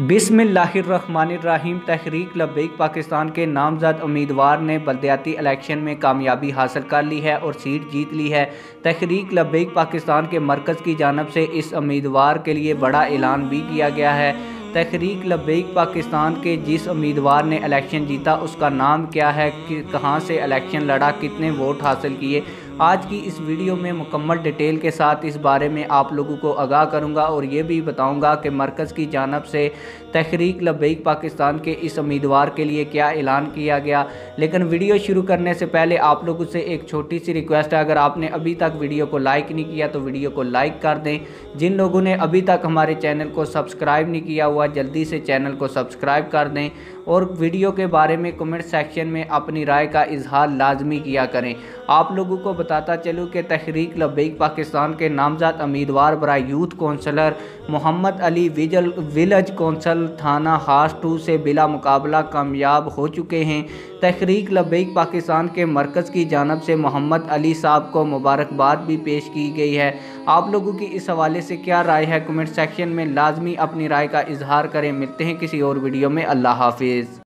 बिस्मिल्लाहिर्रहमानिर्रहीम। तहरीक लब्बैक पाकिस्तान के नामजद उम्मीदवार ने बल्दियाती इलेक्शन में कामयाबी हासिल कर ली है और सीट जीत ली है। तहरीक लब्बैक पाकिस्तान के मरकज़ की जानिब से इस उम्मीदवार के लिए बड़ा ऐलान भी किया गया है। तहरीक लब्बैक पाकिस्तान के जिस उम्मीदवार ने इलेक्शन जीता उसका नाम क्या है, कहाँ से इलेक्शन लड़ा, कितने वोट हासिल किए, आज की इस वीडियो में मुकम्मल डिटेल के साथ इस बारे में आप लोगों को आगाह करूंगा और ये भी बताऊंगा कि मरकज़ की जानिब से तहरीक लब्बैक पाकिस्तान के इस उम्मीदवार के लिए क्या ऐलान किया गया। लेकिन वीडियो शुरू करने से पहले आप लोगों से एक छोटी सी रिक्वेस्ट है, अगर आपने अभी तक वीडियो को लाइक नहीं किया तो वीडियो को लाइक कर दें। जिन लोगों ने अभी तक हमारे चैनल को सब्सक्राइब नहीं किया हुआ जल्दी से चैनल को सब्सक्राइब कर दें और वीडियो के बारे में कमेंट सेक्शन में अपनी राय का इजहार लाजमी किया करें। आप लोगों को बताता चलूँ कि तहरीक लब्बैक पाकिस्तान के नामजद उम्मीदवार बराए youth councillor Mohammad Ali village council थाना हास 2 से बिला मुकाबला कामयाब हो चुके हैं। तहरीक लब्बैक पाकिस्तान के मरकज़ की जानिब से मोहम्मद अली साहब को मुबारकबाद भी पेश की गई है। आप लोगों की इस हवाले से क्या राय है, कमेंट सेक्शन में लाजमी अपनी राय का इजहार करें। मिलते हैं किसी और वीडियो में। अल्लाह हाफिज़।